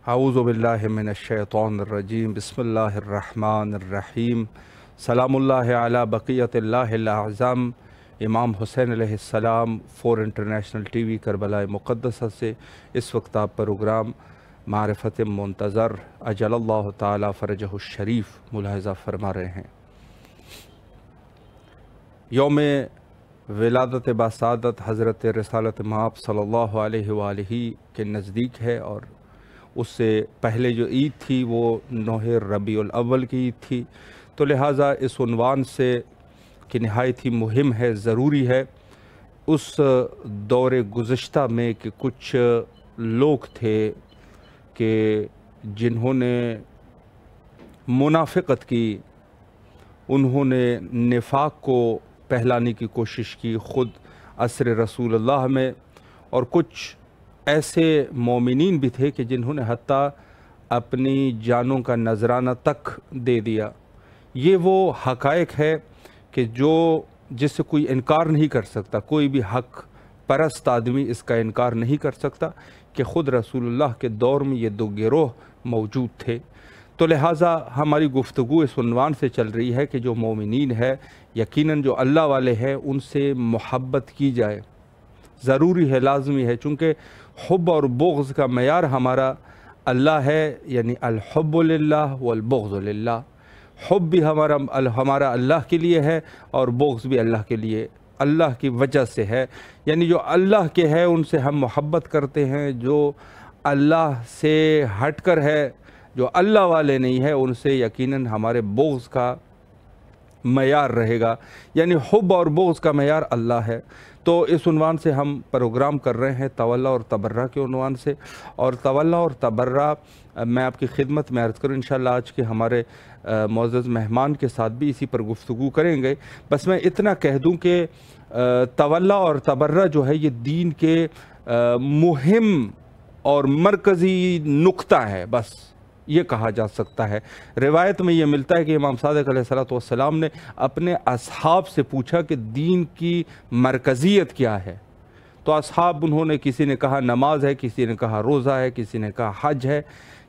اعوذ باللہ من الشیطان الرجیم بسم اللہ الرحمن الرحیم سلام اللہ علی بقیت اللہ الاعظم امام حسین علیہ السلام فور انٹرنیشنل ٹی وی کربلا مقدسہ سے اس وقت آپ پروگرام معرفت منتظر اجل اللہ تعالی فرجہ الشریف ملاحظہ فرما رہے ہیں۔ یوم ولادت باسعادت حضرت رسالت مآب صلی اللہ علیہ وآلہ کے نزدیک ہے، اور اس سے پہلے جو عید تھی وہ 9 ربیع الاول کی عید تھی، تو لہٰذا اس عنوان سے کہ نہایت ہی مہم ہے، ضروری ہے اس دور گزشتہ میں کہ کچھ لوگ تھے کہ جنہوں نے منافقت کی، انہوں نے نفاق کو پہلانے کی کوشش کی خود عصر رسول اللہ میں، اور کچھ ایسے مومنین بھی تھے کہ جنہوں نے حتیٰ اپنی جانوں کا نذرانہ تک دے دیا۔ یہ وہ حقائق ہے کہ جس سے کوئی انکار نہیں کر سکتا، کوئی بھی حق پرست آدمی اس کا انکار نہیں کر سکتا کہ خود رسول اللہ کے دور میں یہ 2 گروہ موجود تھے۔ تو لہٰذا ہماری گفتگو اس عنوان سے چل رہی ہے کہ جو مومنین ہے، یقیناً جو اللہ والے ہیں، ان سے محبت کی جائے، ضروری ہے، لازمی ہے، چونکہ حب اور بغض کا معیار ہمارا اللہ ہے، یعنی الحب للہ والبغض للہ۔ حب بھی ہمارا اللہ کے لیے ہے اور بغض بھی اللہ کے لیے، اللہ کی وجہ سے ہے، یعنی جو اللہ کے ہے ان سے ہم محبت کرتے ہیں، جو اللہ سے ہٹ کر ہے، جو اللہ والے نہیں ہے، ان سے یقیناً ہمارے بغض کا معیار رہے گا، یعنی حب اور بغض کا معیار اللہ ہے۔ تو اس عنوان سے ہم پروگرام کر رہے ہیں تولی اور تبرہ کے عنوان سے، اور تولی اور تبرہ میں آپ کی خدمت میں عرض کروں، انشاءاللہ آج کے ہمارے معزز مہمان کے ساتھ بھی اسی پر گفتگو کریں گے۔ بس میں اتنا کہہ دوں کہ تولی اور تبرہ جو ہے یہ دین کے مہم اور مرکزی نقطہ ہے، بس یہ کہا جا سکتا ہے۔ روایت میں یہ ملتا ہے کہ امام صادق علیہ السلام نے اپنے اصحاب سے پوچھا کہ دین کی مرکزیت کیا ہے، تو اصحاب انہوں نے، کسی نے کہا نماز ہے، کسی نے کہا روزہ ہے، کسی نے کہا حج ہے،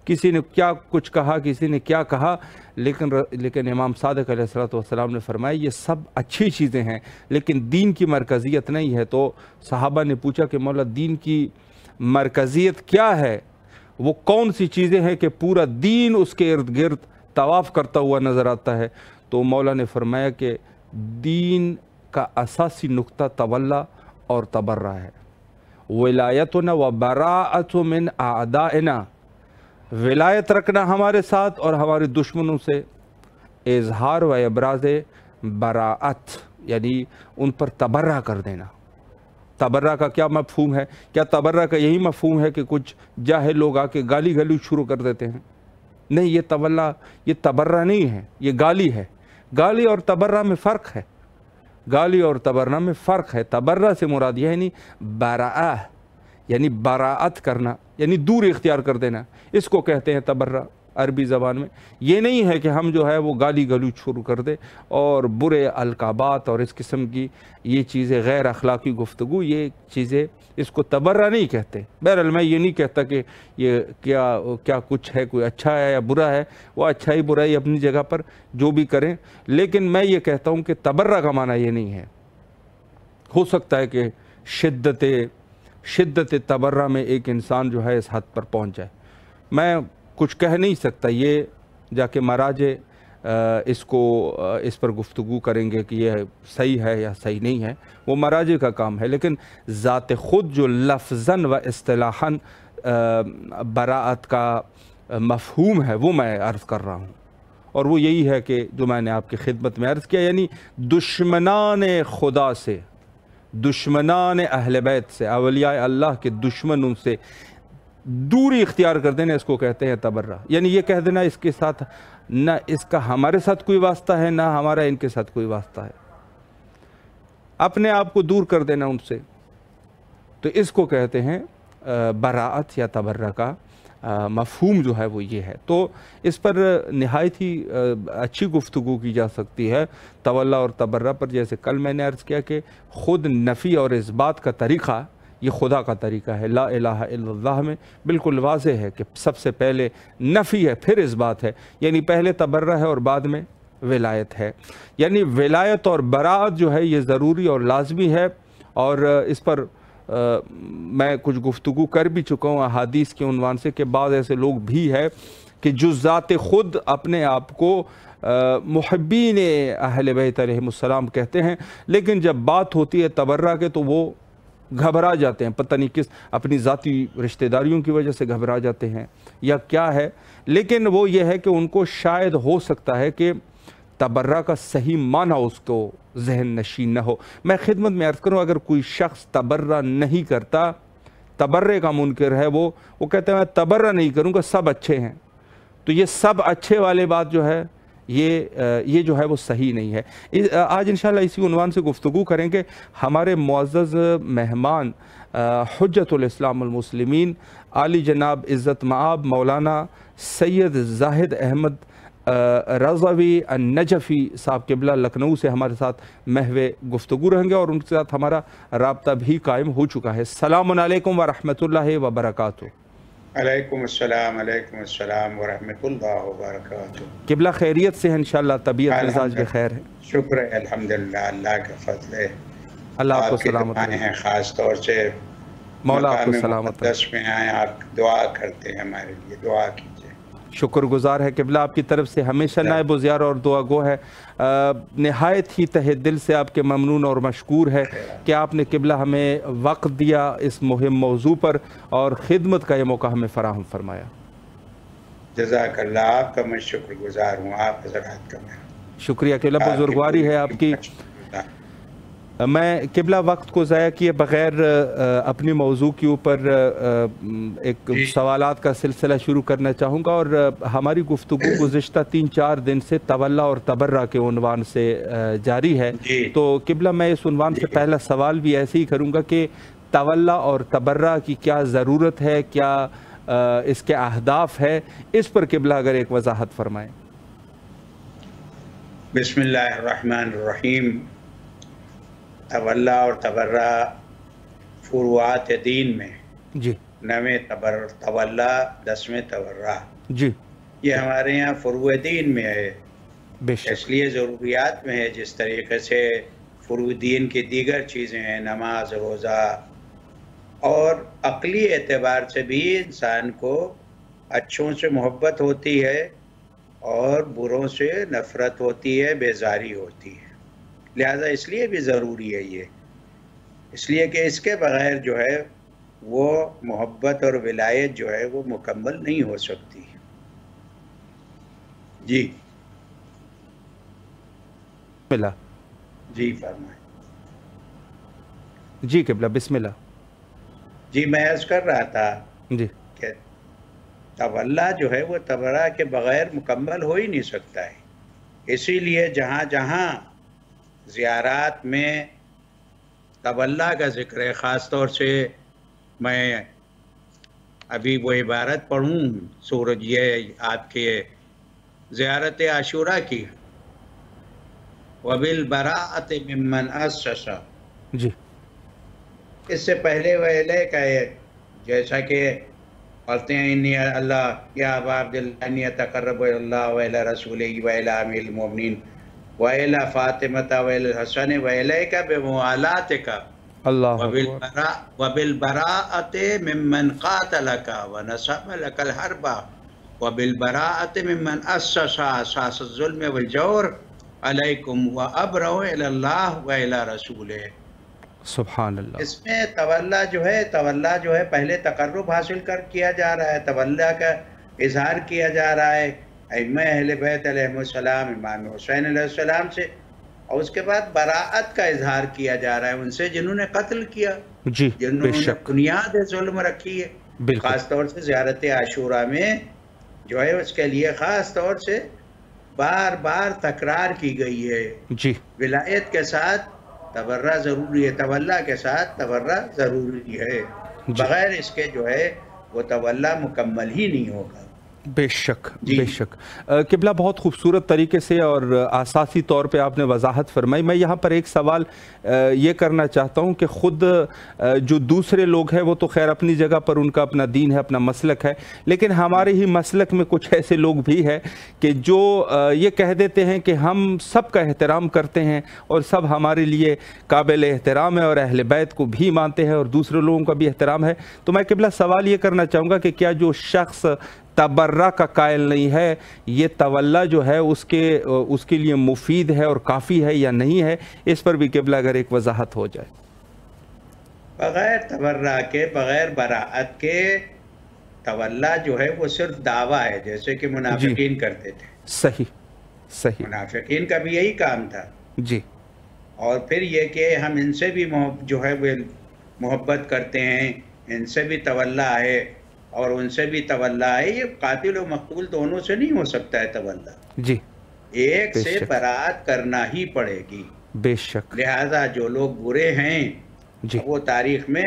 کسی نے کیا کچھ کہا، کسی نے کیا کہا، لیکن امام صادق علیہ السلام نے فرمایا یہ سب اچھی چیزیں ہیں لیکن دین کی مرکزیت نہیں ہے۔ تو صحابہ نے پوچھا کہ مولا دین کی مرکزیت کیا ہے، وہ کون سی چیزیں ہیں کہ پورا دین اس کے ارد گرد طواف کرتا ہوا نظر آتا ہے؟ تو مولا نے فرمایا کہ دین کا اساسی نقطہ تولی اور تبرہ ہے۔ ولایتنا و براءت من اعدائنا، ولایت رکھنا ہمارے ساتھ اور ہمارے دشمنوں سے، اظہار و ابراز براءت یعنی ان پر تبرہ کر دینا۔ تبرہ کا کیا مفہوم ہے؟ کیا تبرہ کا یہی مفہوم ہے کہ کچھ جاہل لوگ آ کے گالی گلوچ شروع کر دیتے ہیں؟ نہیں، یہ تبرہ نہیں ہے، یہ گالی ہے۔ گالی اور تبرہ میں فرق ہے، گالی اور تبرہ میں فرق ہے۔ تبرہ سے مراد یہ ہے یعنی براءہ، یعنی براءت کرنا، یعنی دور اختیار کر دینا، اس کو کہتے ہیں تبرہ عربی زبان میں۔ یہ نہیں ہے کہ ہم جو ہے وہ گالی گلوچ شروع کر دیں اور برے القابات اور اس قسم کی یہ چیزیں، غیر اخلاقی گفتگو، یہ چیزیں اس کو تبرہ نہیں کہتے۔ بہرحال میں یہ نہیں کہتا کہ یہ کیا کچھ ہے، کوئی اچھا ہے یا برا ہے، وہ اچھائی برائی اپنی جگہ پر جو بھی کریں، لیکن میں یہ کہتا ہوں کہ تبرہ کا معنی یہ نہیں ہے۔ ہو سکتا ہے کہ شدت تبرہ میں ایک انسان جو ہے اس حد پر پہنچ جائے، میں کچھ کہہ نہیں سکتا، یہ جا کے مراجع اس پر گفتگو کریں گے کہ یہ صحیح ہے یا صحیح نہیں ہے، وہ مراجع کا کام ہے، لیکن ذات خود جو لفظاً و اصطلاحاً براءت کا مفہوم ہے وہ میں عرض کر رہا ہوں، اور وہ یہی ہے کہ جو میں نے آپ کی خدمت میں عرض کیا، یعنی دشمنان خدا سے، دشمنان اہل بیت سے، اولیاء اللہ کے دشمنوں سے دوری اختیار کر دینا، اس کو کہتے ہیں تبرہ۔ یعنی یہ کہہ دینا اس کے ساتھ نہ اس کا ہمارے ساتھ کوئی واسطہ ہے، نہ ہمارا ان کے ساتھ کوئی واسطہ ہے، اپنے آپ کو دور کر دینا ان سے، تو اس کو کہتے ہیں براءت یا تبرہ کا مفہوم جو ہے وہ یہ ہے۔ تو اس پر نہایت ہی اچھی گفتگو کی جا سکتی ہے تولی اور تبرہ پر، جیسے کل میں نے عرض کیا کہ خود نفی اور اثبات کا طریقہ یہ خدا کا طریقہ ہے۔ لا الہ الا اللہ میں بالکل واضح ہے کہ سب سے پہلے نفی ہے، پھر اس بات ہے، یعنی پہلے تبرہ ہے اور بعد میں ولایت ہے۔ یعنی ولایت اور براعت جو ہے یہ ضروری اور لازمی ہے، اور اس پر میں کچھ گفتگو کر بھی چکا ہوں احادیث کے عنوان سے کہ بعض ایسے لوگ بھی ہیں کہ جو ذات خود اپنے آپ کو محبین اہل بیت علیہ السلام کہتے ہیں، لیکن جب بات ہوتی ہے تبرہ کے تو وہ گھبرا جاتے ہیں، پتہ نہیں کس اپنی ذاتی رشتہ داریوں کی وجہ سے گھبرا جاتے ہیں یا کیا ہے، لیکن وہ یہ ہے کہ ان کو شاید ہو سکتا ہے کہ تبرہ کا صحیح معنی اس کو ذہن نشین نہ ہو۔ میں خدمت میں عرض کروں، اگر کوئی شخص تبرہ نہیں کرتا، تبرے کا منکر ہے، وہ کہتے ہیں میں تبرہ نہیں کروں گا، سب اچھے ہیں، تو یہ سب اچھے والے بات جو ہے یہ جو ہے وہ صحیح نہیں ہے۔ آج انشاءاللہ اسی عنوان سے گفتگو کریں گے۔ ہمارے معزز مہمان حجت الاسلام المسلمین عالی جناب عزت مآب مولانا سید زاہد احمد رضوی النجفی صاحب قبلہ لکھنؤ سے ہمارے ساتھ محو گفتگو رہیں گے، اور ان کے ساتھ ہمارا رابطہ بھی قائم ہو چکا ہے۔ السلام علیکم ورحمۃ اللہ وبرکاتہ۔ علیکم السلام ورحمۃ اللہ وبرکاتہ۔ قبلہ خیریت سے ہیں انشاءاللہ، طبیعت مزاج بخیر ہے؟ شکر ہے، الحمدللہ، اللہ کا فضل ہے۔ اللہ آپ کو کے سلامت دعائیں ہیں، خاص طور سے مولا آپ کو مقام سلامت مقدس میں آئے، آپ دعا کرتے ہیں ہمارے لیے، دعا کیجیے۔ شکر گزار ہے قبلہ آپ کی طرف سے، ہمیشہ نائب و زیار اور دعا گو ہے۔ نہایت ہی تہ دل سے آپ کے ممنون اور مشکور ہے کہ آپ نے قبلہ ہمیں وقت دیا اس مہم موضوع پر، اور خدمت کا یہ موقع ہمیں فراہم فرمایا۔ جزاک اللہ، آپ کا میں شکر گزار ہوں، آپ حضرات کا میں شکریہ قبلہ، بزرگواری ہے آپ کی۔ میں قبلہ وقت کو ضائع کیے بغیر اپنی موضوع کے اوپر ایک سوالات کا سلسلہ شروع کرنا چاہوں گا، اور ہماری گفتگو گزشتہ 3-4 دن سے تولا اور تبرہ کے عنوان سے جاری ہے۔ تو قبلہ میں اس عنوان سے پہلا سوال بھی ایسے ہی کروں گا کہ تولا اور تبرہ کی کیا ضرورت ہے، کیا اس کے اہداف ہے، اس پر قبلہ اگر ایک وضاحت فرمائیں۔ بسم اللہ الرحمن الرحیم۔ تولا اور تبرہ فروعات دین میں، جی، 9 تولا، 10 تبرہ، جی، یہ ہمارے یہاں فروع دین میں ہے، بے شک، اس لیے ضروریات میں ہے۔ جس طریقے سے فروع دین کی دیگر چیزیں ہیں، نماز، روزہ، اور عقلی اعتبار سے بھی انسان کو اچھوں سے محبت ہوتی ہے اور بروں سے نفرت ہوتی ہے، بیزاری ہوتی ہے، لہذا اس لیے بھی ضروری ہے یہ، اس لیے کہ اس کے بغیر جو ہے وہ محبت اور ولایت جو ہے وہ مکمل نہیں ہو سکتی۔ جی بسم اللہ، جی فرمائیں۔ جی قبلہ بسم اللہ۔ جی میں عرض کر رہا تھا جی، کہ تولا جو ہے وہ تبرہ کے بغیر مکمل ہو ہی نہیں سکتا ہے، اسی لیے جہاں جہاں زیارات میں تولا کا ذکر ہے، خاص طور سے میں ابھی وہ عبارت پڑھوں سورج یہ آپ کے زیارت عاشورہ کی، وَبِالْبَرَاءَةِ مِمَّنْ أَسَّسَ، جی، اس سے پہلے ویلے کا ہے، جیسا کہ پڑھتے ہیں انی اللہ یا ابا عبداللہ انی اتقرب اللہ وإلی رسولہ وإلی امیر المؤمنین وإلی فاطمۃ وإلی الحسن وإلیک بموالاتک اللہ وبالبراءۃ ممن قاتلک ونصب لک الحرب وبالبراءۃ ممن اسس اساس الظلم والجور علیکم وابرأ الی اللہ وإلی رسولہ۔ سبحان اللہ۔ اس میں تولا جو ہے پہلے تقرب حاصل کیا جا رہا ہے، تولا کا اظہار کیا جا رہا ہے ائمہ اہل بیت علیہ السلام، امام حسین علیہ السلام سے، اور اس کے بعد براءت کا اظہار کیا جا رہا ہے ان سے جنہوں نے قتل کیا، جی، جنہوں نے بنیاد ظلم رکھی ہے۔ خاص طور سے زیارت عاشورہ میں جو ہے اس کے لیے خاص طور سے بار بار تکرار کی گئی ہے، جی، ولایت کے ساتھ تبرہ ضروری ہے، تولا کے ساتھ تبرہ ضروری ہے، بغیر اس کے جو ہے وہ تولا مکمل ہی نہیں ہوگا۔ بے شک بے شک قبلہ بہت خوبصورت طریقے سے اور اساسی طور پہ آپ نے وضاحت فرمائی. میں یہاں پر ایک سوال یہ کرنا چاہتا ہوں کہ خود جو دوسرے لوگ ہیں وہ تو خیر اپنی جگہ پر ان کا اپنا دین ہے, اپنا مسلک ہے, لیکن ہمارے ہی مسلک میں کچھ ایسے لوگ بھی ہیں کہ جو یہ کہہ دیتے ہیں کہ ہم سب کا احترام کرتے ہیں اور سب ہمارے لیے قابل احترام ہے اور اہل بیت کو بھی مانتے ہیں اور دوسرے لوگوں کا بھی احترام ہے. تو میں قبلہ سوال یہ کرنا چاہوں گا کہ کیا جو شخص تبرہ کا قائل نہیں ہے, یہ تولا جو ہے اس کے لیے مفید ہے اور کافی ہے یا نہیں ہے؟ اس پر بھی قبلہ اگر ایک وضاحت ہو جائے. بغیر تبرہ کے, بغیر براعت کے تولا جو ہے وہ صرف دعویٰ ہے, جیسے کہ منافقین کرتے تھے. صحیح منافقین کا بھی یہی کام تھا. جی. اور پھر یہ کہ ہم ان سے بھی جو ہے وہ محبت کرتے ہیں, ان سے بھی تولا ہے اور ان سے بھی تولا ہے. یہ قاتل و مقتول دونوں سے نہیں ہو سکتا ہے تولا. جی. ایک سے براعت کرنا ہی پڑے گی. بے شک. لہذا جو لوگ برے ہیں جی, وہ تاریخ میں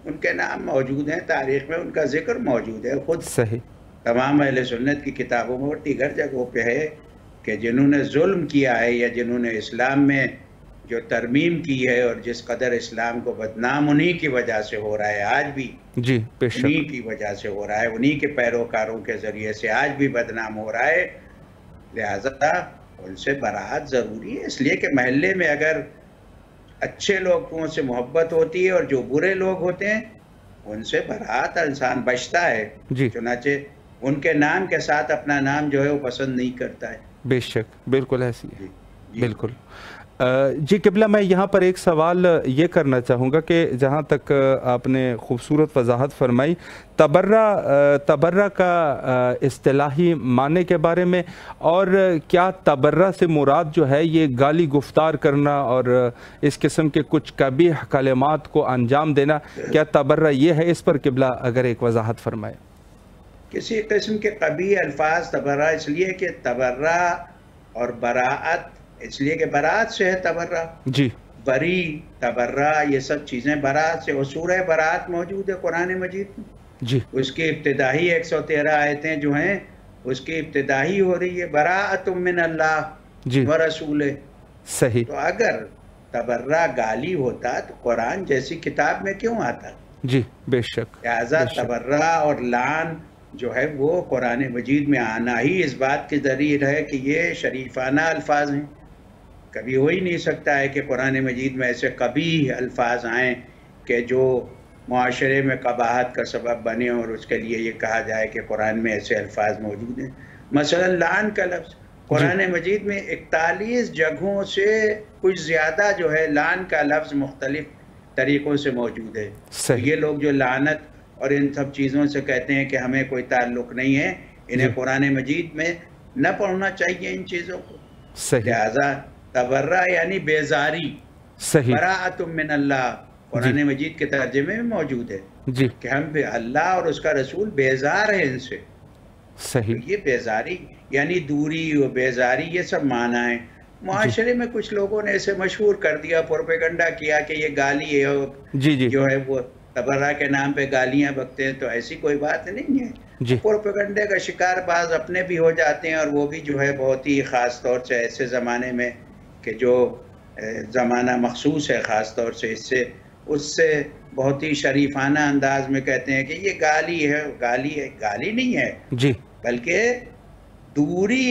ان کے نام موجود ہیں, تاریخ میں ان کا ذکر موجود ہے. خود صحیح تمام اہل سنت کی کتابوں میں اور دیگر جگہوں پہ ہے کہ جنہوں نے ظلم کیا ہے یا جنہوں نے اسلام میں جو ترمیم کی ہے اور جس قدر اسلام کو بدنام انہی کی وجہ سے ہو رہا ہے آج بھی. جی بے شک. انہی کی وجہ سے ہو رہا ہے, انہی کے پیروکاروں کے ذریعے سے آج بھی بدنام ہو رہا ہے. لہذا ان سے براعت ضروری ہے, اس لیے کہ محلے میں اگر اچھے لوگوں سے محبت ہوتی ہے اور جو برے لوگ ہوتے ہیں ان سے براعت انسان بچتا ہے. جی. چنانچہ ان کے نام کے ساتھ اپنا نام جو ہے وہ پسند نہیں کرتا ہے. بے شک بالکل ایسی ہے. جی. بالکل. جی قبلہ میں یہاں پر ایک سوال یہ کرنا چاہوں گا کہ جہاں تک آپ نے خوبصورت وضاحت فرمائی تبرہ کا اصطلاحی معنی کے بارے میں, اور کیا تبرہ سے مراد جو ہے یہ گالی گفتار کرنا اور اس قسم کے کچھ قبیح کلمات کو انجام دینا, کیا تبرہ یہ ہے؟ اس پر قبلہ اگر ایک وضاحت فرمائے. کسی قسم کے قبیح الفاظ تبرہ اس لیے کہ تبرہ اور براعت, اس لیے کہ براعت سے ہے تبرہ. جی. بری, تبرہ, یہ سب چیزیں براعت سے. اور سورہ براعت موجود ہے قرآن مجید میں. جی. اس کی ابتدائی 113 آیتیں جو ہیں اس کی ابتدائی ہو رہی ہے براعت من اللہ جی ورسولہ. صحیح. تو اگر تبرہ گالی ہوتا تو قرآن جیسی کتاب میں کیوں آتا؟ جی بے شک. لہذا تبرہ اور لعن جو ہے وہ قرآن مجید میں آنا ہی اس بات کی دلیل ہے کہ یہ شریفانہ الفاظ ہیں. کبھی ہو ہی نہیں سکتا ہے کہ قرآن مجید میں ایسے قبیح الفاظ آئیں کہ جو معاشرے میں قباحت کا سبب بنے اور اس کے لیے یہ کہا جائے کہ قرآن میں ایسے الفاظ موجود ہیں. مثلا لعن کا لفظ قرآن مجید میں 41 جگہوں سے کچھ زیادہ جو ہے لعن کا لفظ مختلف طریقوں سے موجود ہے. یہ لوگ جو لعنت اور ان سب چیزوں سے کہتے ہیں کہ ہمیں کوئی تعلق نہیں ہے, انہیں قرآن مجید میں نہ پڑھنا چاہیے ان چیزوں کو. لہذا تبرہ یعنی بیزاری, براعت من اللہ قرآن مجید کے ترجمے میں موجود ہے کہ ہم اللہ اور اس کا رسول بیزار ہے ان سے. یہ بیزاری یعنی دوری و بیزاری, یہ سب معنی ہیں. معاشرے میں کچھ لوگوں نے اسے مشہور کر دیا, پروپیگنڈا کیا کہ یہ گالی ہے, جو ہے وہ تبرہ کے نام پہ گالیاں بکتے ہیں. تو ایسی کوئی بات نہیں ہے. پروپیگنڈے کا شکار بعض اپنے بھی ہو جاتے ہیں, اور وہ بھی جو ہے بہت ہی خاص طور سے ایسے زمانے میں کہ جو زمانہ مخصوص ہے خاص طور سے اس سے بہت ہی شریفانہ انداز میں کہتے ہیں کہ یہ گالی ہے. گالی نہیں ہے جی, بلکہ دوری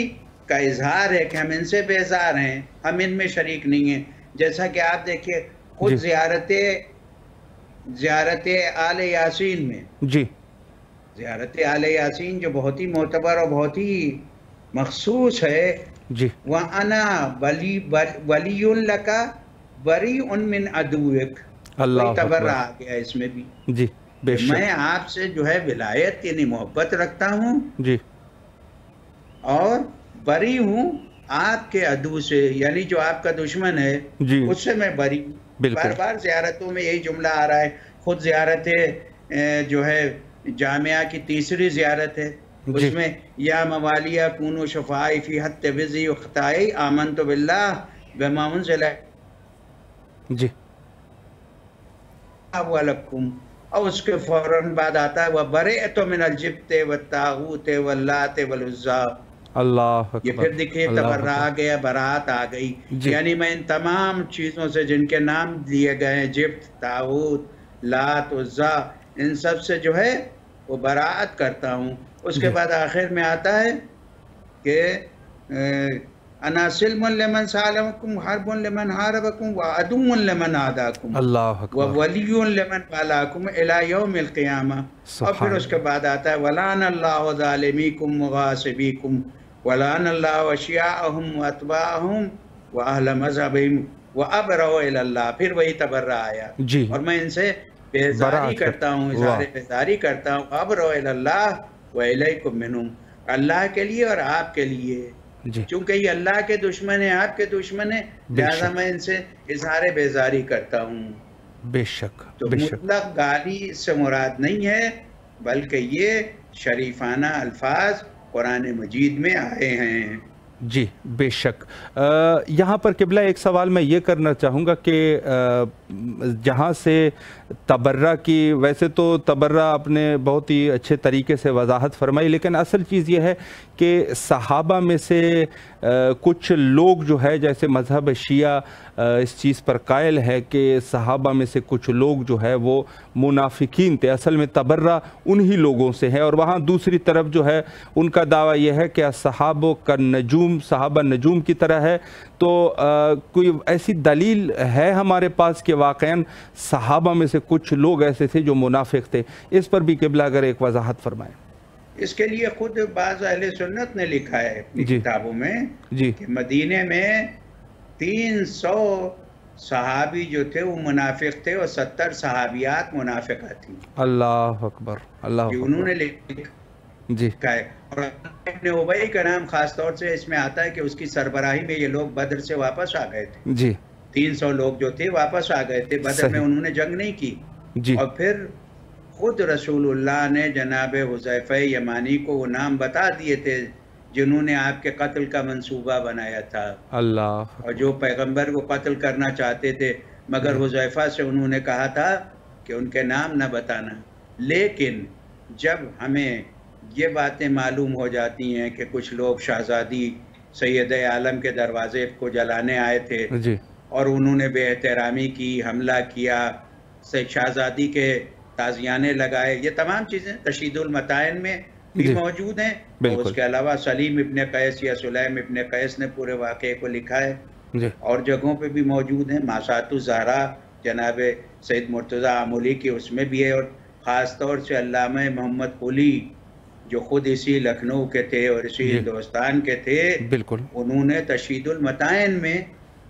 کا اظہار ہے کہ ہم ان سے بیزار ہیں, ہم ان میں شریک نہیں ہیں. جیسا کہ آپ دیکھیے خود زیارت آل یاسین میں, زیارت آل یاسین جو بہت ہی معتبر اور بہت ہی مخصوص ہے, وَأَنَا وَلِيٌّ لَكَ بَرِيءٌ مِّنْ عَدُوِّكَ, کوئی تبرہ آ گیا اس میں بھی. جی بے شک. میں آپ سے جو ہے ولایت یعنی محبت رکھتا ہوں جی, اور بری ہوں آپ کے عدو سے, یعنی جو آپ کا دشمن ہے اس سے میں بری ہوں. بار بار زیارتوں میں یہی جملہ آ رہا ہے. خود زیارت جو ہے جامعہ کی تیسری زیارت ہے, اس میں یا موالیہ کونو شفائی فی حت وزی و خطائی آمنت باللہ بما انزل جی ولکم, اور اس کے فوراً بعد آتا ہے وَبَرِئْتُ مِنَ الْجِبْتِ وَالطَّاغُوتِ وَاللَّاتِ وَالْعُزَّىٰ. اللہ یہ اکبر، پھر دیکھیے اللہ تبرہ آ اکبر. گیا، برات آ گئی. جی یعنی میں ان تمام چیزوں سے جن کے نام دیے گئے ہیں، جبت، طاغوت، لات، عزا، ان سب سے جو ہے وہ براعت کرتا ہوں. اس کے جی بعد آخر میں آتا ہے کہ انا سلم لمن سالمکم حرب لمن حاربکم وعدو لمن عاداکم اللہ اکبر، وولی لمن والاکم الی یوم القیامہ. اور پھر سبحان اس کے اللہ. بعد آتا ہے ولعن اللہ ظالمیکم وغاصبیکم ولعن اللہ وشیاءہم واتباعہم واہل مذہبہم وابرؤ الی اللہ. پھر وہی تبرہ آیا. جی اور میں ان سے بیزاری برات کرتا ہوں، واہ. اظہار بیزاری کرتا ہوں. ابرؤ الی اللہ والیکم منہم، اللہ کے لیے اور آپ کے لیے، جی چونکہ یہ اللہ کے دشمن ہیں، آپ کے دشمن ہیں، بے لہذا شک میں ان سے اظہار بیزاری کرتا ہوں. بے شک تو بے شک. مطلق گالی اس سے مراد نہیں ہے، بلکہ یہ شریفانہ الفاظ قرآن مجید میں آئے ہیں. جی بے شک. یہاں پر قبلہ ایک سوال میں یہ کرنا چاہوں گا کہ جہاں سے تبرہ کی، ویسے تو تبرہ آپ نے بہت ہی اچھے طریقے سے وضاحت فرمائی، لیکن اصل چیز یہ ہے کہ صحابہ میں سے کچھ لوگ جو ہے، جیسے مذہب شیعہ اس چیز پر قائل ہے کہ صحابہ میں سے کچھ لوگ جو ہے وہ منافقین تھے. اصل میں تبرہ انہی لوگوں سے ہے، اور وہاں دوسری طرف جو ہے ان کا دعویٰ یہ ہے کہ صحابہ کا نجوم، صحابہ نجوم کی طرح ہے. تو کوئی ایسی دلیل ہے ہمارے پاس کہ واقعاً صحابہ میں سے کچھ لوگ ایسے تھے جو منافق تھے؟ اس پر بھی قبلہ اگر ایک وضاحت فرمائیں. اس کے لیے خود بعض اہل سنت نے لکھا ہے اپنی جی کتابوں میں جی کہ مدینے میں 300 صحابی جو تھے وہ منافق تھے اور 70 صحابیات منافقہ تھیں. اللہ اکبر، اللہ یہ انہوں اکبر. نے لکھا جی ہے. اور ابن ابی کا نام خاص طور سے اس میں آتا ہے کہ اس کی سربراہی میں یہ لوگ بدر سے واپس آ گئے تھے. جی 300 لوگ جو تھے واپس آ گئے تھے، بدر میں صحیح. انہوں نے جنگ نہیں کی. جی اور پھر خود رسول اللہ نے جناب حذیفہ یمانی کو وہ نام بتا دیے تھے جنہوں نے آپ کے قتل کا منصوبہ بنایا تھا، اللہ اور جو پیغمبر کو قتل کرنا چاہتے تھے، مگر حذیفہ سے انہوں نے کہا تھا کہ ان کے نام نہ بتانا. لیکن جب ہمیں یہ باتیں معلوم ہو جاتی ہیں کہ کچھ لوگ شہزادی سید عالم کے دروازے کو جلانے آئے تھے جی اور انہوں نے بے احترامی کی، حملہ کیا، شہزادی کے تازیانے لگائے، یہ تمام چیزیں تشہید المتائن میں بھی جی موجود ہیں. اور بالکل. اس کے علاوہ سلیم ابن قیس یا سلیم ابن قیس نے پورے واقعے کو لکھا ہے، جی اور جگہوں پہ بھی موجود ہیں. ماسات الزہرا جناب سید مرتضی آمولی کی اس میں بھی ہے. اور خاص طور سے علامہ محمد قلی جو خود اسی لکھنؤ کے تھے اور اسی جی ہندوستان کے تھے، بالکل. انہوں نے تشہید المتائن میں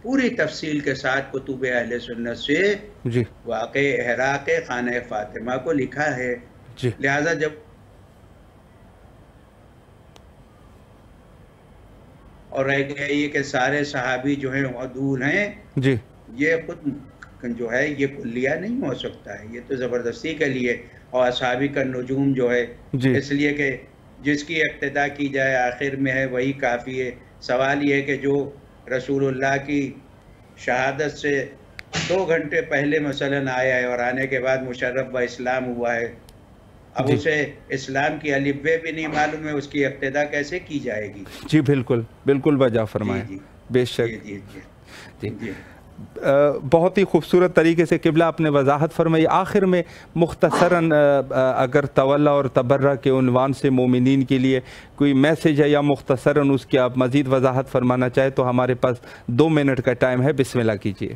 پوری تفصیل کے ساتھ کتب اہل سنت سے جی واقع احراق خانہ فاطمہ کو لکھا ہے. جی لہذا جب اور رہ گیا یہ کہ سارے صحابی جو ہیں عدول ہیں، جی یہ خود جو ہے یہ کلیہ نہیں ہو سکتا ہے، یہ تو زبردستی کے لیے. اور اصحابی کا نجوم جو ہے جی اس لیے کہ جس کی اقتدا کی جائے آخر میں ہے وہی کافی ہے. سوال یہ ہے کہ جو رسول اللہ کی شہادت سے 2 گھنٹے پہلے مثلاً آیا ہے اور آنے کے بعد مشرف با اسلام ہوا ہے، اب جی اسے اسلام کی الف ب بھی نہیں معلوم ہے، اس کی اقتدا کیسے کی جائے گی؟ جی بالکل بالکل وجہ جی فرمائیں. جی بے جی شک. جی جی جی. بہت ہی خوبصورت طریقے سے قبلہ آپ نے وضاحت فرمائی. آخر میں مختصراً اگر تولا اور تبرہ کے عنوان سے مومنین کے لیے کوئی میسیج ہے یا مختصراً اس کی آپ مزید وضاحت فرمانا چاہے تو ہمارے پاس 2 منٹ کا ٹائم ہے. بسم اللہ کیجیے.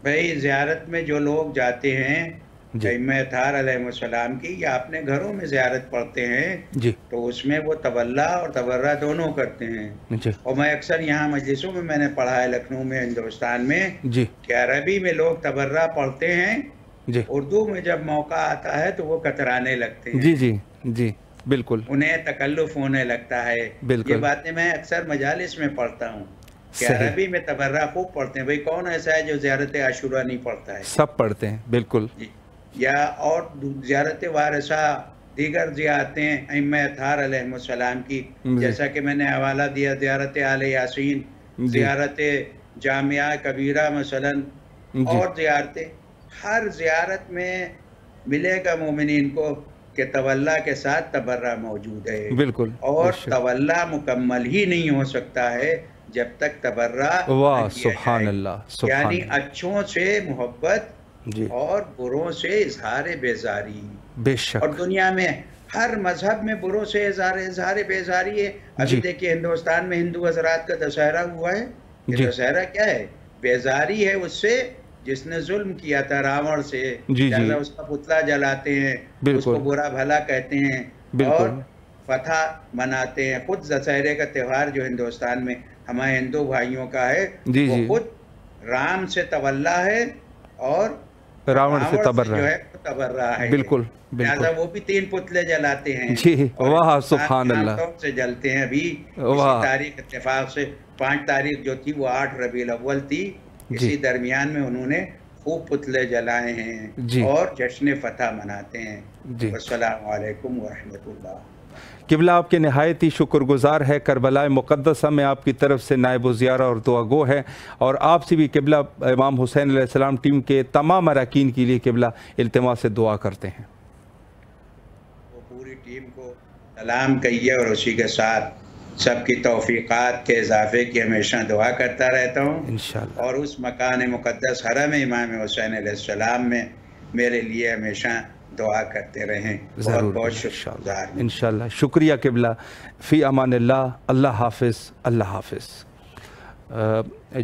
بھائی زیارت میں جو لوگ جاتے ہیں جی ائمہ اطہار علیہ السلام کی یا اپنے گھروں میں زیارت پڑھتے ہیں جی تو اس میں وہ تولا اور تبرہ دونوں کرتے ہیں. جی اور میں اکثر یہاں مجلسوں میں نے پڑھا ہے لکھنؤ میں ہندوستان میں جی کہ عربی میں لوگ تبرہ پڑھتے ہیں، جی اردو میں جب موقع آتا ہے تو وہ کترانے لگتے ہیں، جی جی جی بالکل انہیں تکلف ہونے لگتا ہے. بالکل. یہ باتیں میں اکثر مجالس میں پڑھتا ہوں کہ صحیح. عربی میں تبرہ خوب پڑھتے ہیں. بھئی کون ایسا ہے جو زیارت عاشورہ نہیں پڑھتا ہے؟ سب پڑھتے ہیں. بالکل. یا اور زیارت وارثہ دیگر زیارتیں ائمہ اطہار علیہ السلام کی، جیسا کہ میں نے حوالہ دیا زیارت آل یاسین، زیارت جامعہ کبیرہ مثلا، اور زیارتیں. ہر زیارت میں ملے گا مومنین کو کہ تولا کے ساتھ تبرہ موجود ہے. بالکل. اور تولا مکمل ہی نہیں ہو سکتا ہے جب تک تبرہ واہ سبحان اللہ. یعنی اچھوں سے محبت جی اور بروں سے اظہار بیزاری. بے شک. اور دنیا میں ہر مذہب میں بروں سے اظہار بیزاری ہے. ابھی دیکھیے ہندوستان میں ہندو حضرات کا دشہرہ ہوا ہے. یہ دشہرہ کیا ہے؟ بیزاری ہے اس سے جس نے ظلم کیا تھا راون سے. لہذا اس کا پتلا جلاتے ہیں, اس کو برا بھلا کہتے ہیں اور فتح مناتے ہیں. خود دشہرے کا تہوار جو ہندوستان میں ہمارے ہندو بھائیوں کا ہے وہ خود رام سے تولا ہے اور راون سے جو ہے تبرہ ہے. بالکل. لہذا وہ بھی 3 پتلے جلاتے ہیں. جی واہ سبحان اللہ. سے جلتے ہیں ابھی اسی تاریخ اتفاق سے 5 تاریخ جو تھی وہ 8 ربیع الاول تھی. اسی درمیان میں انہوں نے خوب پتلے جلائے ہیں اور جشن فتح مناتے ہیں. السلام علیکم ورحمۃ اللہ. قبلہ آپ کے نہایت ہی شکر گزار ہے. کربلا مقدسہ میں آپ کی طرف سے نائب الزیارہ اور دعا گو ہے, اور آپ سے بھی قبلہ امام حسین علیہ السلام ٹیم کے تمام اراکین کے لیے قبلہ التماس سے دعا کرتے ہیں. وہ پوری ٹیم کو سلام کہیے اور اسی کے ساتھ سب کی توفیقات کے اضافے کی ہمیشہ دعا کرتا رہتا ہوں انشاءاللہ. اور اس مکان مقدس حرم امام حسین علیہ السلام میں میرے لیے ہمیشہ دعا کرتے رہیں. ضرور بہت شکریہ انشاءاللہ. شکریہ قبلہ. فی امان اللہ. اللہ حافظ. اللہ حافظ.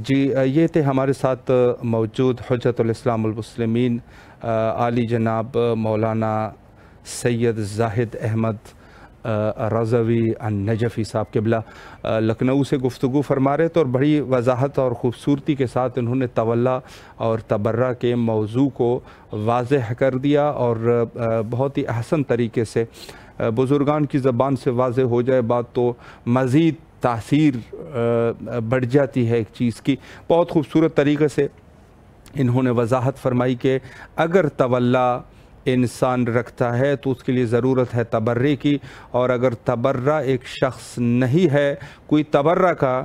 جی یہ تھے ہمارے ساتھ موجود حجت الاسلام المسلمین عالی جناب مولانا سید زاہد احمد رضوی النجفی صاحب. قبلہ لکھنؤ سے گفتگو فرما رہے تھے اور بڑی وضاحت اور خوبصورتی کے ساتھ انہوں نے تولا اور تبرہ کے موضوع کو واضح کر دیا, اور بہت ہی احسن طریقے سے بزرگان کی زبان سے واضح ہو جائے بات تو مزید تاثیر بڑھ جاتی ہے ایک چیز کی. بہت خوبصورت طریقے سے انہوں نے وضاحت فرمائی کہ اگر تولا انسان رکھتا ہے تو اس کے لیے ضرورت ہے تبرے کی, اور اگر تبرہ ایک شخص نہیں ہے, کوئی تبرہ کا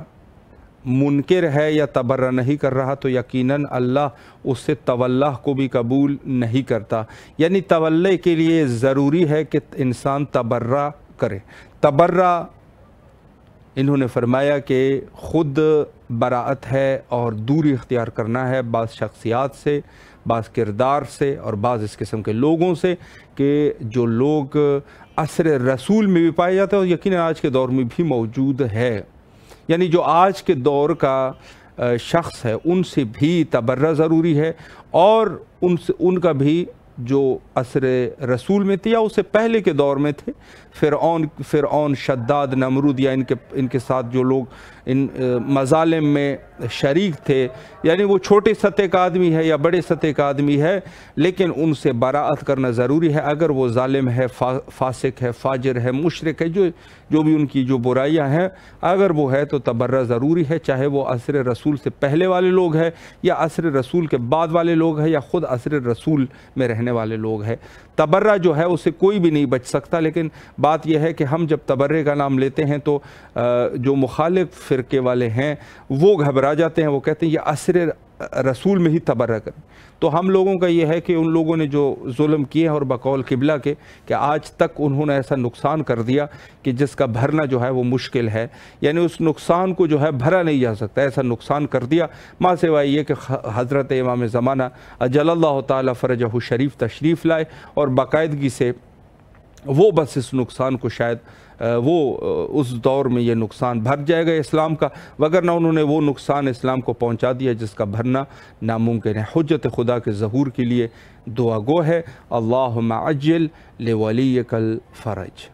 منکر ہے یا تبرہ نہیں کر رہا, تو یقیناً اللہ اس سے تولا کو بھی قبول نہیں کرتا. یعنی تولے کے لیے ضروری ہے کہ انسان تبرہ کرے. تبرہ انہوں نے فرمایا کہ خود براعت ہے اور دوری اختیار کرنا ہے بعض شخصیات سے, بعض کردار سے اور بعض اس قسم کے لوگوں سے کہ جو لوگ عصر رسول میں بھی پائے جاتے ہیں اور یقیناً آج کے دور میں بھی موجود ہے. یعنی جو آج کے دور کا شخص ہے ان سے بھی تبرہ ضروری ہے, اور ان کا بھی جو عصر رسول میں تھے یا اس سے پہلے کے دور میں تھے, فرعون, شداد, نمرود, یا ان کے ساتھ جو لوگ ان مظالم میں شریک تھے, یعنی وہ چھوٹے سطح کا آدمی ہے یا بڑے سطح کا آدمی ہے, لیکن ان سے براعت کرنا ضروری ہے. اگر وہ ظالم ہے, فاسق ہے, فاجر ہے, مشرک ہے, جو بھی ان کی جو برائیاں ہیں, اگر وہ ہے تو تبرہ ضروری ہے, چاہے وہ عصر رسول سے پہلے والے لوگ ہیں یا عصر رسول کے بعد والے لوگ ہیں یا خود عصر رسول میں رہنے والے لوگ ہیں. تبرہ جو ہے اسے کوئی بھی نہیں بچ سکتا. لیکن بات یہ ہے کہ ہم جب تبرے کا نام لیتے ہیں تو جو مخالف فرقے والے ہیں وہ گھبرا جاتے ہیں, وہ کہتے ہیں یہ عصر رسول میں ہی تبرہ کریں. تو ہم لوگوں کا یہ ہے کہ ان لوگوں نے جو ظلم کیے ہیں اور بقول قبلہ کے کہ آج تک انہوں نے ایسا نقصان کر دیا کہ جس کا بھرنا جو ہے وہ مشکل ہے, یعنی اس نقصان کو جو ہے بھرا نہیں جا سکتا, ایسا نقصان کر دیا. ماں سوائے یہ کہ حضرت امام زمانہ اجل اللہ تعالیٰ فرجہ شریف تشریف لائے اور باقاعدگی سے وہ بس اس نقصان کو شاید وہ اس دور میں یہ نقصان بھر جائے گا اسلام کا, وگرنہ انہوں نے وہ نقصان اسلام کو پہنچا دیا جس کا بھرنا ناممکن ہے. حجت خدا کے ظہور کے لیے دعا گو ہے. اللہم عجل لولیک الفرج.